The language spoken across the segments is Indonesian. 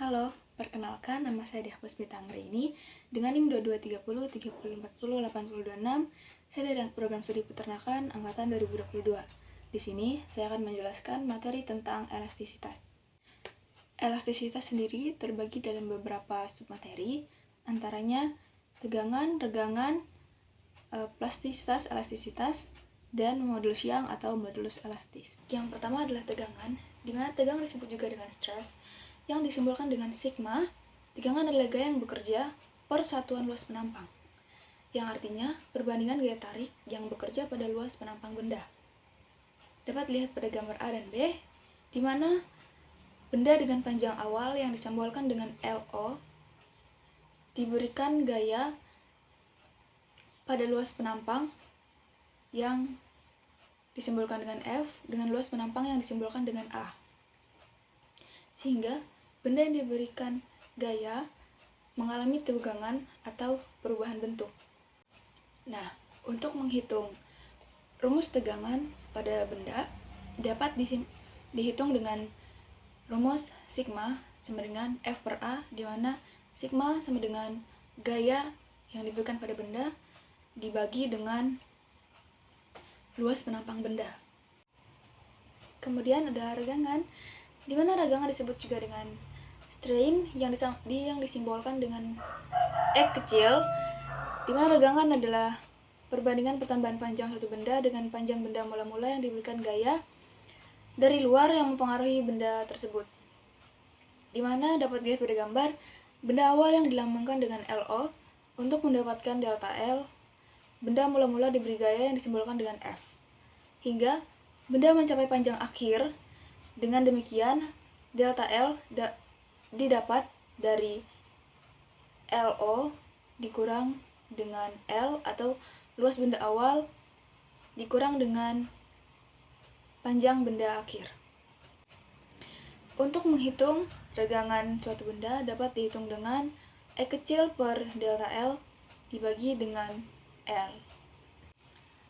Halo, perkenalkan nama saya Diah Puspita Anggraini dengan NIM 2230 3040 8026. Saya dari program studi peternakan angkatan 2022. Di sini saya akan menjelaskan materi tentang elastisitas. Elastisitas sendiri terbagi dalam beberapa submateri, antaranya tegangan, regangan, plastisitas, elastisitas, dan modulus Young atau modulus elastis. Yang pertama adalah tegangan, di mana tegangan disebut juga dengan stres, yang disimbolkan dengan sigma. Tegangan adalah gaya yang bekerja per satuan luas penampang, yang artinya perbandingan gaya tarik yang bekerja pada luas penampang benda. Dapat dilihat pada gambar A dan B, di mana benda dengan panjang awal yang disimbolkan dengan LO diberikan gaya pada luas penampang yang disimbolkan dengan F dengan luas penampang yang disimbolkan dengan A. Sehingga benda yang diberikan gaya mengalami tegangan atau perubahan bentuk. Nah, untuk menghitung rumus tegangan pada benda dapat dihitung dengan rumus sigma sama dengan F per A, di mana sigma sama dengan gaya yang diberikan pada benda dibagi dengan luas penampang benda. Kemudian ada regangan, di mana regangan disebut juga dengan strain yang disimbolkan dengan X kecil, di mana regangan adalah perbandingan pertambahan panjang satu benda dengan panjang benda mula-mula yang diberikan gaya dari luar yang mempengaruhi benda tersebut. Di mana dapat dilihat pada gambar benda awal yang dilambangkan dengan LO. Untuk mendapatkan delta L, benda mula-mula diberi gaya yang disimbolkan dengan F, hingga benda mencapai panjang akhir. Dengan demikian, delta L didapat dari LO dikurang dengan L atau luas benda awal dikurang dengan panjang benda akhir. Untuk menghitung regangan suatu benda dapat dihitung dengan X kecil per delta L dibagi dengan L.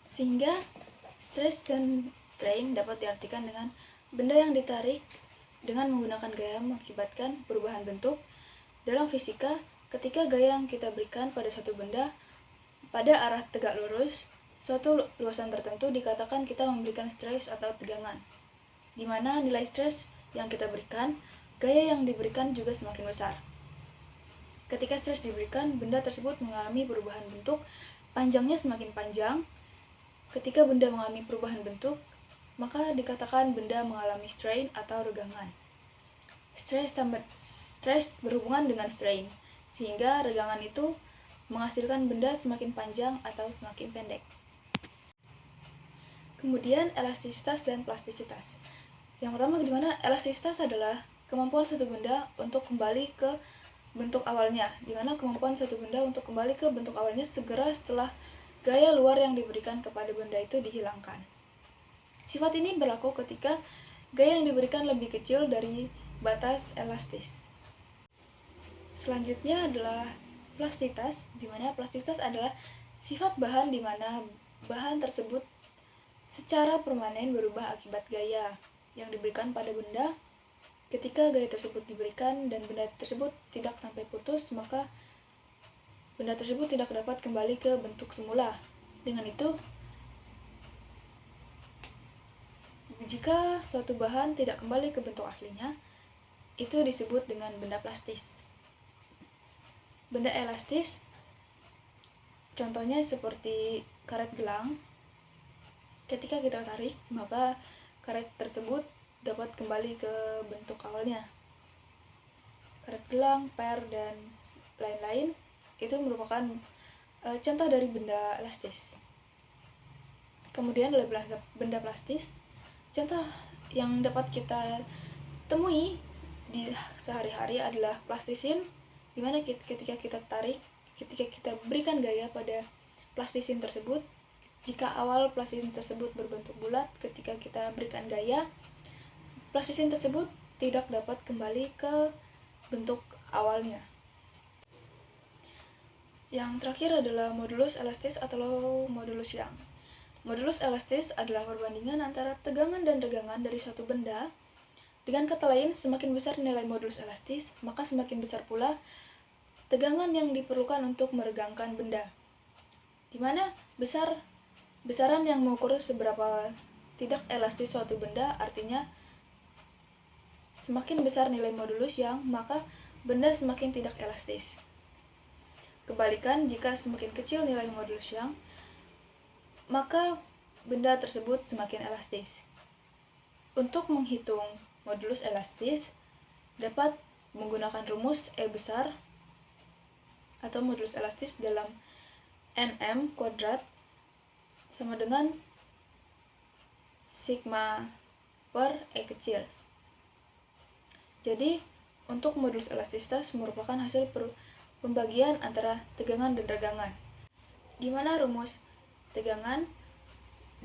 Sehingga stress dan strain dapat diartikan dengan benda yang ditarik dengan menggunakan gaya mengakibatkan perubahan bentuk. Dalam fisika, ketika gaya yang kita berikan pada satu benda pada arah tegak lurus, suatu luasan tertentu dikatakan kita memberikan stres atau tegangan, di mana nilai stres yang kita berikan, gaya yang diberikan juga semakin besar. Ketika stres diberikan, benda tersebut mengalami perubahan bentuk, panjangnya semakin panjang. Ketika benda mengalami perubahan bentuk, maka dikatakan benda mengalami strain atau regangan. Stres berhubungan dengan strain, sehingga regangan itu menghasilkan benda semakin panjang atau semakin pendek. Kemudian elastisitas dan plastisitas. Yang pertama, di mana elastisitas adalah kemampuan suatu benda untuk kembali ke bentuk awalnya, di mana kemampuan suatu benda untuk kembali ke bentuk awalnya segera setelah gaya luar yang diberikan kepada benda itu dihilangkan. Sifat ini berlaku ketika gaya yang diberikan lebih kecil dari batas elastis. Selanjutnya adalah plastisitas, di mana plastisitas adalah sifat bahan di mana bahan tersebut secara permanen berubah akibat gaya yang diberikan pada benda. Ketika gaya tersebut diberikan dan benda tersebut tidak sampai putus, maka benda tersebut tidak dapat kembali ke bentuk semula. Dengan itu, jika suatu bahan tidak kembali ke bentuk aslinya, itu disebut dengan benda plastis. Benda elastis, contohnya seperti karet gelang. Ketika kita tarik, maka karet tersebut dapat kembali ke bentuk awalnya. Karet gelang, per, dan lain-lain itu merupakan contoh dari benda elastis. Kemudian adalah benda plastis. Contoh yang dapat kita temui di sehari-hari adalah plastisin, di mana ketika kita tarik, ketika kita berikan gaya pada plastisin tersebut, jika awal plastisin tersebut berbentuk bulat, ketika kita berikan gaya, plastisin tersebut tidak dapat kembali ke bentuk awalnya. Yang terakhir adalah modulus elastis atau modulus Young. Modulus elastis adalah perbandingan antara tegangan dan regangan dari suatu benda Dengan kata lain, semakin besar nilai modulus elastis, maka semakin besar pula tegangan yang diperlukan untuk meregangkan benda. Di mana besaran yang mengukur seberapa tidak elastis suatu benda, artinya semakin besar nilai modulus yang, maka benda semakin tidak elastis. Kebalikan, jika semakin kecil nilai modulus yang, maka benda tersebut semakin elastis. Untuk menghitung modulus elastis, dapat menggunakan rumus E besar atau modulus elastis dalam Nm kuadrat sama dengan sigma per E kecil. Jadi, untuk modulus elastisitas merupakan hasil pembagian antara tegangan dan regangan, di mana rumus tegangan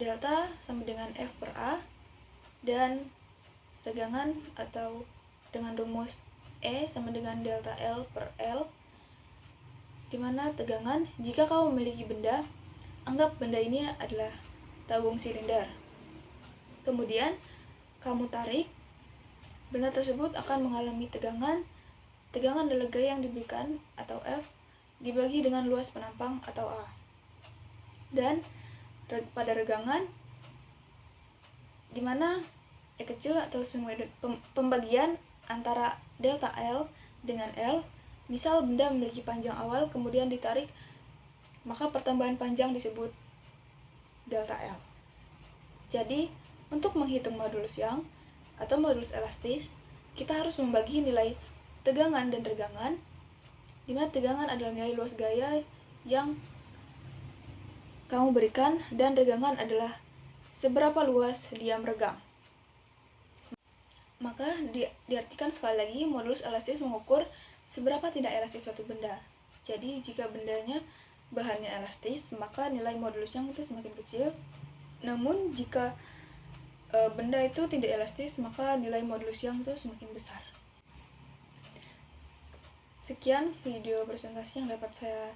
delta sama dengan F per A dan regangan atau dengan rumus E sama dengan delta L per L, di mana tegangan, jika kamu memiliki benda, anggap benda ini adalah tabung silinder. Kemudian kamu tarik, benda tersebut akan mengalami tegangan adalah gaya yang diberikan atau F dibagi dengan luas penampang atau A. Dan pada regangan, di mana E kecil atau pembagian antara delta L dengan L, misal benda memiliki panjang awal kemudian ditarik, maka pertambahan panjang disebut delta L. Jadi, untuk menghitung modulus yang atau modulus elastis, kita harus membagi nilai tegangan dan regangan, di mana tegangan adalah nilai luas gaya yang kamu berikan dan regangan adalah seberapa luas diam regang. Maka diartikan sekali lagi, modulus elastis mengukur seberapa tidak elastis suatu benda. Jadi jika bendanya bahannya elastis, maka nilai modulusnya itu semakin kecil. Namun jika benda itu tidak elastis, maka nilai modulus yang itu semakin besar. Sekian video presentasi yang dapat saya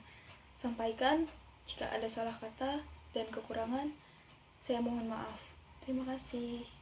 sampaikan. Jika ada salah kata dan kekurangan, saya mohon maaf. Terima kasih.